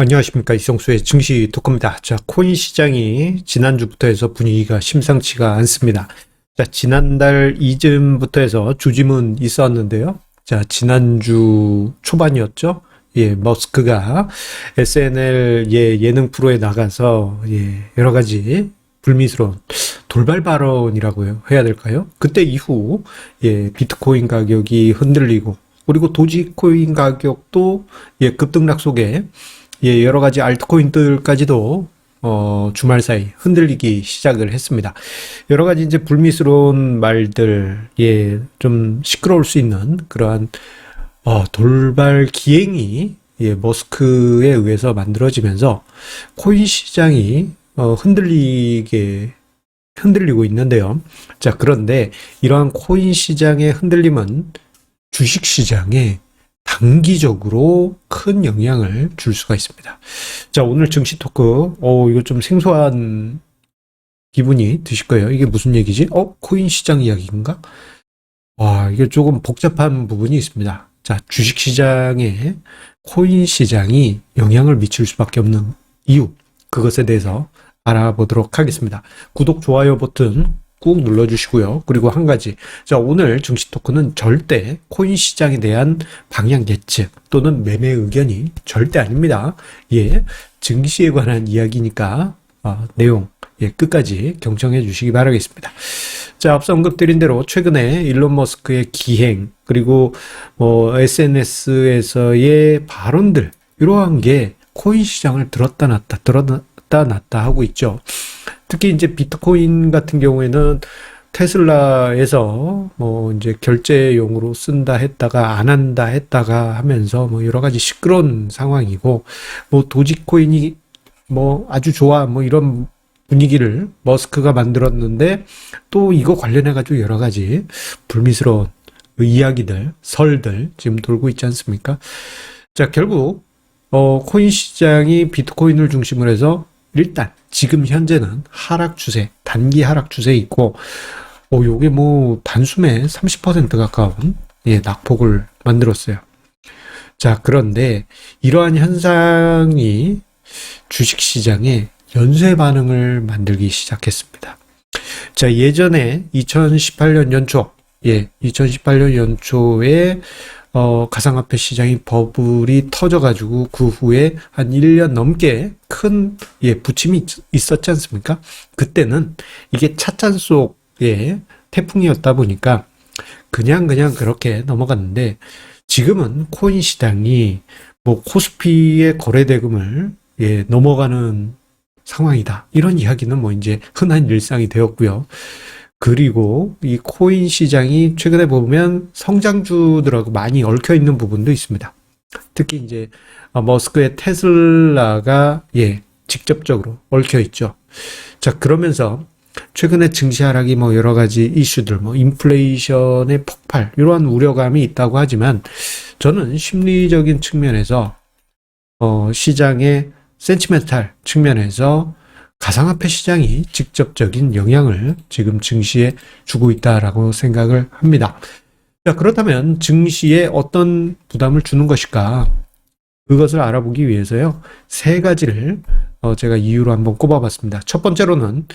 안녕하십니까. 이성수의 증시 토크입니다. 자, 코인 시장이 지난주부터 해서 분위기가 심상치가 않습니다. 자, 지난달 이쯤부터 해서 주춤은 있었는데요. 자, 지난주 초반이었죠. 예, 머스크가 SNL 예능 프로에 나가서 여러 가지 불미스러운 돌발 발언이라고 해야 될까요? 그때 이후 비트코인 가격이 흔들리고 그리고 도지코인 가격도 급등락 속에 여러 가지 알트코인들까지도 주말 사이 흔들리기 시작을 했습니다. 여러 가지 이제 불미스러운 말들, 좀 시끄러울 수 있는 그러한 돌발 기행이 머스크에 의해서 만들어지면서 코인 시장이 흔들리고 있는데요. 자, 그런데 이러한 코인 시장의 흔들림은 주식 시장에 단기적으로 큰 영향을 줄 수가 있습니다. 자, 오늘 증시 토크, 이거 좀 생소한 기분이 드실 거예요. 이게 무슨 얘기지? 코인 시장 이야기인가? 와, 이게 조금 복잡한 부분이 있습니다. 자, 주식 시장에 코인 시장이 영향을 미칠 수밖에 없는 이유, 그것에 대해서 알아보도록 하겠습니다. 구독, 좋아요 버튼 꾹 눌러주시고요. 그리고 한 가지. 자, 오늘 증시 토크는 절대 코인 시장에 대한 방향 예측 또는 매매 의견이 절대 아닙니다. 증시에 관한 이야기니까, 내용, 끝까지 경청해 주시기 바라겠습니다. 자, 앞서 언급드린 대로 최근에 일론 머스크의 기행, 그리고 SNS에서의 발언들, 이러한 게 코인 시장을 들었다 놨다 하고 있죠. 특히 이제 비트코인 같은 경우에는 테슬라에서 이제 결제용으로 쓴다 했다가 안 한다 했다가 하면서 여러 가지 시끄러운 상황이고, 도지코인이 아주 좋아 이런 분위기를 머스크가 만들었는데, 또 이거 관련해 가지고 여러 가지 불미스러운 이야기들, 설들 지금 돌고 있지 않습니까? 자, 결국 코인 시장이 비트코인을 중심으로 해서 일단 지금 현재는 하락 추세, 단기 하락 추세에 있고, 요게 단숨에 30% 가까운 낙폭을 만들었어요. 자, 그런데 이러한 현상이 주식 시장에 연쇄 반응을 만들기 시작했습니다. 자, 예전에 2018년 연초에 가상화폐 시장이 버블이 터져가지고 그 후에 한 1년 넘게 큰 부침이 있었지 않습니까? 그때는 이게 찻잔 속의 태풍이었다 보니까 그냥 그렇게 넘어갔는데, 지금은 코인 시장이 코스피의 거래 대금을 넘어가는 상황이다, 이런 이야기는 이제 흔한 일상이 되었고요. 그리고 이 코인 시장이 최근에 보면 성장주들하고 많이 얽혀 있는 부분도 있습니다. 특히 이제 머스크의 테슬라가 직접적으로 얽혀 있죠. 자, 그러면서 최근에 증시 하락이 여러 가지 이슈들, 인플레이션의 폭발, 이러한 우려감이 있다고 하지만, 저는 심리적인 측면에서 시장의 센티멘탈 측면에서 가상화폐 시장이 직접적인 영향을 지금 증시에 주고 있다라고 생각을 합니다. 자, 그렇다면 증시에 어떤 부담을 주는 것일까? 그것을 알아보기 위해서요, 세 가지를 제가 이유로 한번 꼽아봤습니다. 첫 번째로는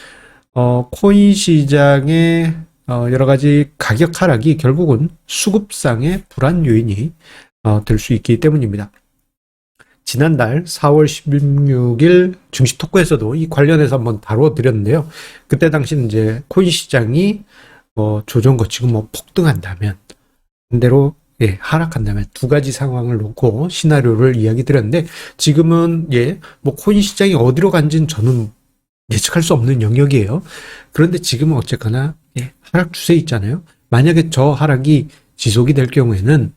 코인 시장의 여러 가지 가격 하락이 결국은 수급상의 불안 요인이 될 수 있기 때문입니다. 지난달 4월 16일 증시 토크에서도 이 관련해서 한번 다뤄드렸는데요. 그때 당시는 이제 코인 시장이 조정 거치고 폭등한다면, 반대로 하락한다면, 두 가지 상황을 놓고 시나리오를 이야기 드렸는데, 지금은 코인 시장이 어디로 간지는 저는 예측할 수 없는 영역이에요. 그런데 지금은 어쨌거나 하락 추세에 있잖아요. 만약에 저 하락이 지속이 될 경우에는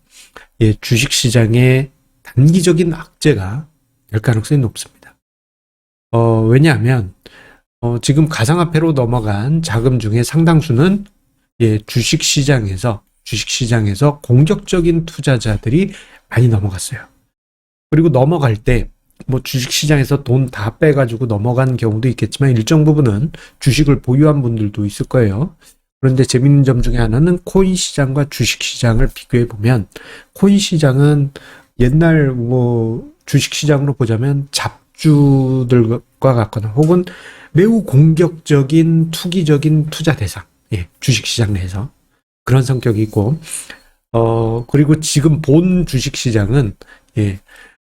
주식 시장의 단기적인 악재가 될 가능성이 높습니다. 왜냐하면 지금 가상화폐로 넘어간 자금 중에 상당수는 주식 시장에서 공격적인 투자자들이 많이 넘어갔어요. 그리고 넘어갈 때 주식 시장에서 돈 다 빼가지고 넘어간 경우도 있겠지만, 일정 부분은 주식을 보유한 분들도 있을 거예요. 그런데 재밌는 점 중에 하나는 코인 시장과 주식 시장을 비교해 보면, 코인 시장은 옛날 주식시장으로 보자면 잡주들과 같거나 혹은 매우 공격적인 투기적인 투자 대상, 예, 주식시장 내에서 그런 성격이 있고, 그리고 지금 본 주식시장은, 예,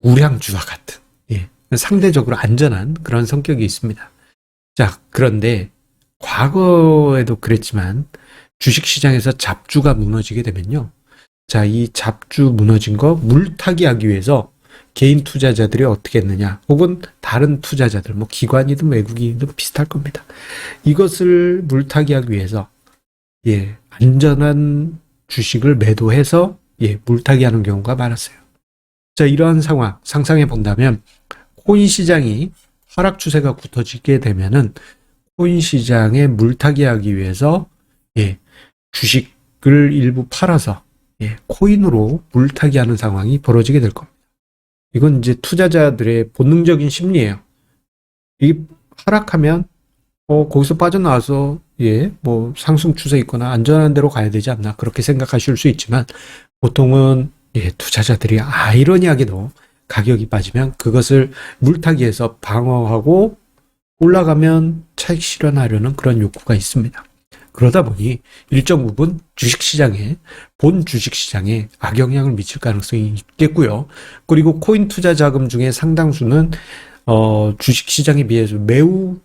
우량주와 같은, 예, 상대적으로 안전한 그런 성격이 있습니다. 자, 그런데 과거에도 그랬지만 주식시장에서 잡주가 무너지게 되면요. 자, 이 잡주 무너진 거 물타기 하기 위해서 개인 투자자들이 어떻게 했느냐, 혹은 다른 투자자들, 뭐 기관이든 외국인이든 비슷할 겁니다. 이것을 물타기 하기 위해서, 예, 안전한 주식을 매도해서, 예, 물타기 하는 경우가 많았어요. 자, 이러한 상황 상상해 본다면 코인 시장이 하락 추세가 굳어지게 되면은 코인 시장에 물타기 하기 위해서, 예, 주식을 일부 팔아서, 예, 코인으로 물타기 하는 상황이 벌어지게 될 겁니다. 이건 이제 투자자들의 본능적인 심리예요. 이게 하락하면 거기서 빠져나와서, 예, 뭐 상승 추세 있거나 안전한 데로 가야 되지 않나, 그렇게 생각하실 수 있지만 보통은, 예, 투자자들이 아이러니하게도 가격이 빠지면 그것을 물타기해서 방어하고 올라가면 차익 실현하려는 그런 욕구가 있습니다. 그러다 보니 일정 부분 본 주식시장에 악영향을 미칠 가능성이 있겠고요. 그리고 코인 투자 자금 중에 상당수는 주식시장에 비해서 매우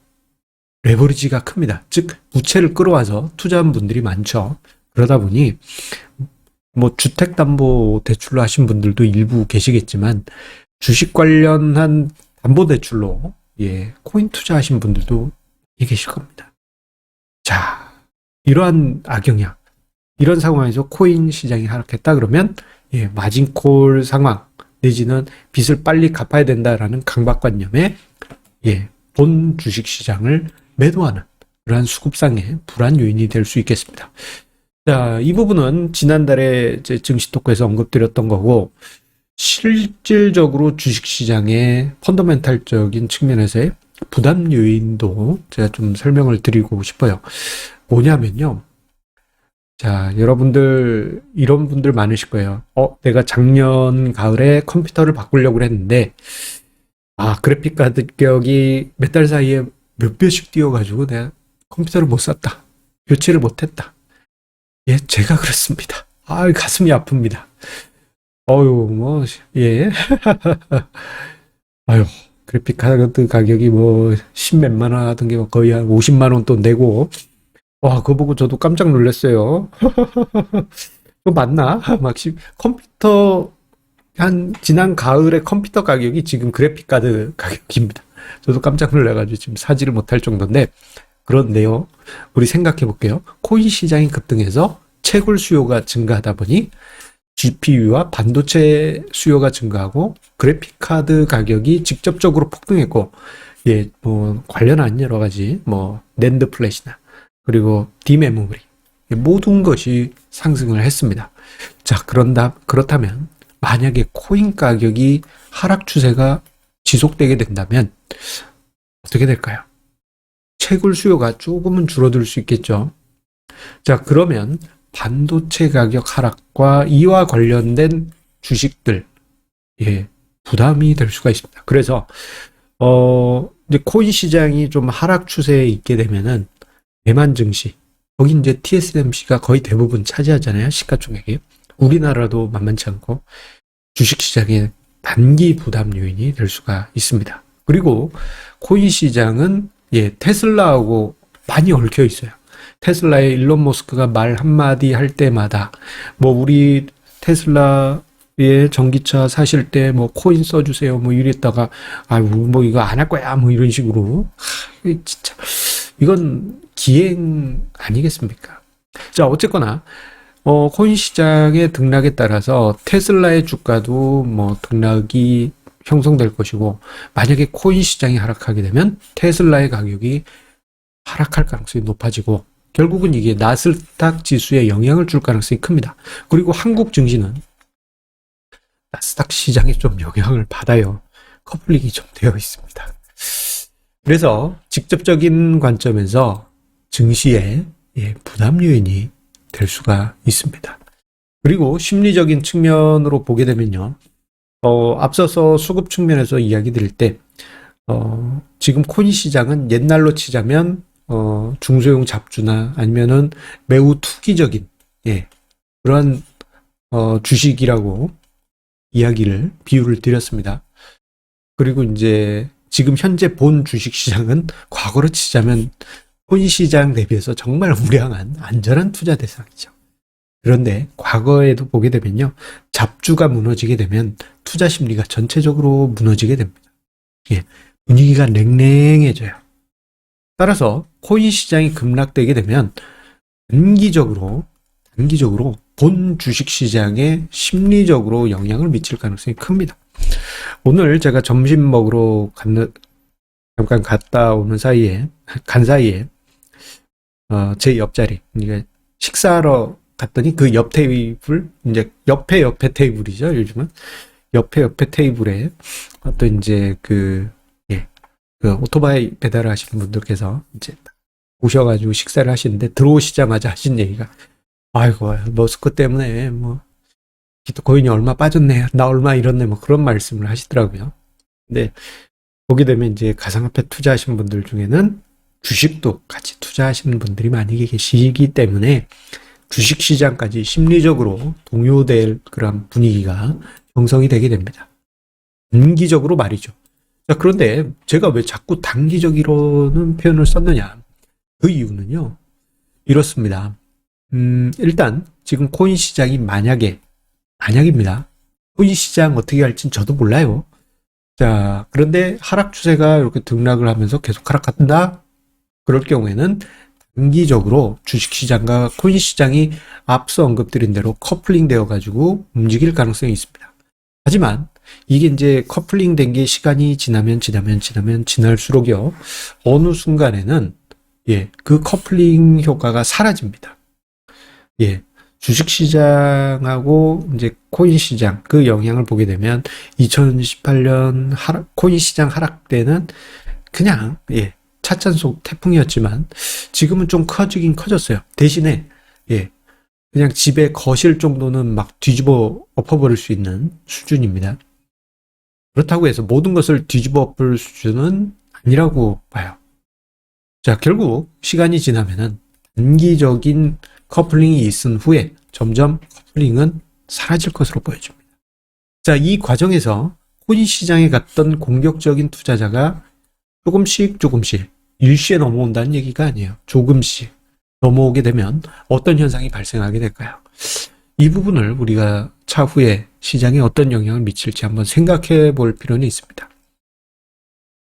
레버리지가 큽니다. 즉 부채를 끌어와서 투자한 분들이 많죠. 그러다 보니 뭐 주택담보대출로 하신 분들도 일부 계시겠지만 주식 관련한 담보대출로, 예, 코인 투자하신 분들도 계실 겁니다. 자, 이러한 악영향, 이런 상황에서 코인 시장이 하락했다 그러면, 예, 마진콜 상황 내지는 빚을 빨리 갚아야 된다라는 강박관념에, 예, 본 주식시장을 매도하는 그러한 수급상의 불안 요인이 될 수 있겠습니다. 자, 이 부분은 지난달에 제 증시 토크에서 언급드렸던 거고, 실질적으로 주식시장의 펀더멘탈적인 측면에서의 부담 요인도 제가 좀 설명을 드리고 싶어요. 뭐냐면요. 자, 여러분들, 이런 분들 많으실 거예요. 내가 작년 가을에 컴퓨터를 바꾸려고 했는데, 그래픽 카드 가격이 몇 달 사이에 몇 배씩 뛰어가지고 내가 컴퓨터를 못 샀다. 교체를 못 했다. 예, 제가 그렇습니다. 가슴이 아픕니다. 예. 그래픽 카드 가격이 뭐, 10몇만 원 하던 게 거의 한 50만 원 또 내고, 그거 보고 저도 깜짝 놀랐어요. 그거 맞나? 컴퓨터, 지난 가을에 컴퓨터 가격이 지금 그래픽 카드 가격입니다. 저도 깜짝 놀라가지고 지금 사지를 못할 정도인데, 그런데요, 우리 생각해 볼게요. 코인 시장이 급등해서 채굴 수요가 증가하다 보니 GPU와 반도체 수요가 증가하고 그래픽 카드 가격이 직접적으로 폭등했고, 예, 뭐 관련한 여러 가지 뭐 낸드 플래시나 그리고 디메모리, 모든 것이 상승을 했습니다. 자, 그렇다면 만약에 코인 가격이 하락 추세가 지속되게 된다면 어떻게 될까요? 채굴 수요가 조금은 줄어들 수 있겠죠. 자, 그러면 반도체 가격 하락과 이와 관련된 주식들, 예, 부담이 될 수가 있습니다. 그래서 이제 코인 시장이 좀 하락 추세에 있게 되면은 대만 증시, 거기 이제 TSMC가 거의 대부분 차지하잖아요. 시가총액이. 우리나라도 만만치 않고 주식 시장의 단기 부담 요인이 될 수가 있습니다. 그리고 코인 시장은, 예, 테슬라하고 많이 얽혀 있어요. 테슬라의 일론 머스크가 말 한마디 할 때마다 뭐 우리 테슬라의 전기차 사실 때 뭐 코인 써주세요 뭐 이랬다가 뭐 이거 안 할 거야 뭐 이런 식으로, 진짜 이건 기행 아니겠습니까? 자, 어쨌거나 코인 시장의 등락에 따라서 테슬라의 주가도 뭐 등락이 형성될 것이고, 만약에 코인 시장이 하락하게 되면 테슬라의 가격이 하락할 가능성이 높아지고, 결국은 이게 나스닥 지수에 영향을 줄 가능성이 큽니다. 그리고 한국 증시는 나스닥 시장에 좀 영향을 받아요. 커플링이 좀 되어 있습니다. 그래서 직접적인 관점에서 증시에, 예, 부담 요인이 될 수가 있습니다. 그리고 심리적인 측면으로 보게 되면요, 앞서서 수급 측면에서 이야기 드릴 때, 지금 코인 시장은 옛날로 치자면, 중소형 잡주나 아니면은 매우 투기적인, 예, 그런, 주식이라고 비유를 드렸습니다. 그리고 이제 지금 현재 본 주식 시장은 과거로 치자면 코인 시장 대비해서 정말 우량한 안전한 투자 대상이죠. 그런데 과거에도 보게 되면요. 잡주가 무너지게 되면 투자 심리가 전체적으로 무너지게 됩니다. 예, 분위기가 냉랭해져요. 따라서 코인 시장이 급락되게 되면 단기적으로 본 주식 시장에 심리적으로 영향을 미칠 가능성이 큽니다. 오늘 제가 점심 먹으러 잠깐 간 사이에, 제 옆자리, 그러니까 식사하러 갔더니 그 옆 테이블, 이제 옆에 테이블이죠, 요즘은. 옆에 테이블에 어떤 이제 예, 오토바이 배달을 하시는 분들께서 이제 오셔가지고 식사를 하시는데 들어오시자마자 하신 얘기가, 아이고, 머스크 때문에 뭐, 비트코인이 얼마 빠졌네, 나 얼마 잃었네, 뭐 그런 말씀을 하시더라고요. 근데 보게 되면 이제 가상화폐 투자하신 분들 중에는 주식도 같이 투자하시는 분들이 많이 계시기 때문에 주식 시장까지 심리적으로 동요될 그런 분위기가 형성이 되게 됩니다. 단기적으로 말이죠. 자, 그런데 제가 왜 자꾸 단기적이라는 표현을 썼느냐? 그 이유는요, 이렇습니다. 일단 지금 코인 시장이 만약입니다. 코인 시장 어떻게 할진 저도 몰라요. 자, 그런데 하락 추세가 이렇게 등락을 하면서 계속 하락한다? 그럴 경우에는 단기적으로 주식시장과 코인 시장이 앞서 언급드린 대로 커플링 되어 가지고 움직일 가능성이 있습니다. 하지만 이게 이제 커플링 된 게 시간이 지날수록요, 어느 순간에는, 예, 그 커플링 효과가 사라집니다. 예, 주식시장하고 이제 코인 시장, 그 영향을 보게 되면 2018년 코인 시장 하락 때는 그냥, 예, 차찬속 태풍이었지만 지금은 좀 커지긴 커졌어요. 대신에, 예, 그냥 집에 거실 정도는 막 뒤집어 엎어버릴 수 있는 수준입니다. 그렇다고 해서 모든 것을 뒤집어 엎을 수준은 아니라고 봐요. 자, 결국 시간이 지나면은 단기적인 커플링이 있은 후에 점점 커플링은 사라질 것으로 보여집니다. 자, 이 과정에서 코인 시장에 갔던 공격적인 투자자가 조금씩 일시에 넘어온다는 얘기가 아니에요. 조금씩 넘어오게 되면 어떤 현상이 발생하게 될까요? 이 부분을 우리가 차후에 시장에 어떤 영향을 미칠지 한번 생각해 볼 필요는 있습니다.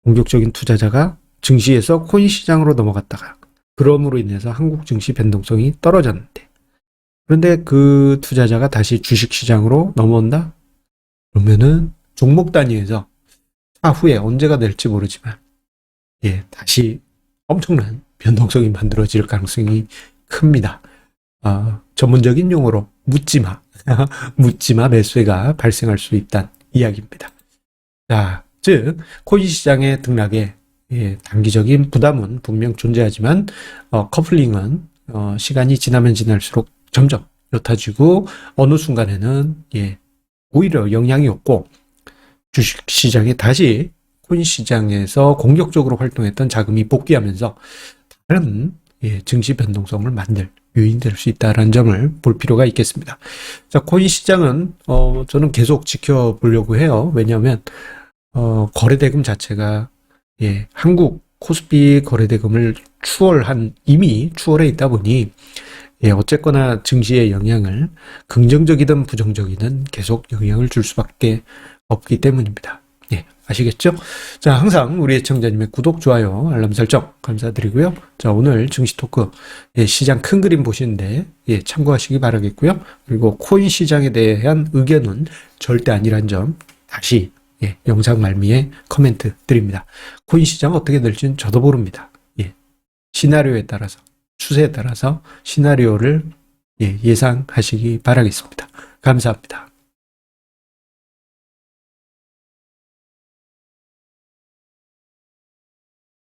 공격적인 투자자가 증시에서 코인 시장으로 넘어갔다가 그럼으로 인해서 한국 증시 변동성이 떨어졌는데, 그런데 그 투자자가 다시 주식 시장으로 넘어온다? 그러면은 종목 단위에서 차후에 언제가 될지 모르지만, 예, 다시 엄청난 변동성이 만들어질 가능성이 큽니다. 전문적인 용어로 묻지마 매수가 발생할 수 있다는 이야기입니다. 자, 즉 코인 시장의 등락에, 예, 단기적인 부담은 분명 존재하지만 커플링은 시간이 지나면 지날수록 점점 옅어지고 어느 순간에는, 예, 오히려 영향이 없고 주식 시장에 다시 코인 시장에서 공격적으로 활동했던 자금이 복귀하면서 다른, 예, 증시 변동성을 만들 요인될 수 있다는 점을 볼 필요가 있겠습니다. 자, 코인 시장은 저는 계속 지켜보려고 해요. 왜냐하면 거래대금 자체가, 예, 한국 코스피 거래대금을 이미 추월해 있다 보니, 예, 어쨌거나 증시의 영향을 긍정적이든 부정적이든 계속 영향을 줄 수밖에 없기 때문입니다. 예, 아시겠죠? 자, 항상 우리 애청자님의 구독, 좋아요, 알람 설정 감사드리고요. 자, 오늘 증시 토크, 예, 시장 큰 그림 보시는데, 예, 참고하시기 바라겠고요. 그리고 코인 시장에 대한 의견은 절대 아니란 점 다시, 예, 영상 말미에 코멘트 드립니다. 코인 시장 어떻게 될지는 저도 모릅니다. 예, 시나리오에 따라서, 추세에 따라서 시나리오를, 예, 예상하시기 바라겠습니다. 감사합니다.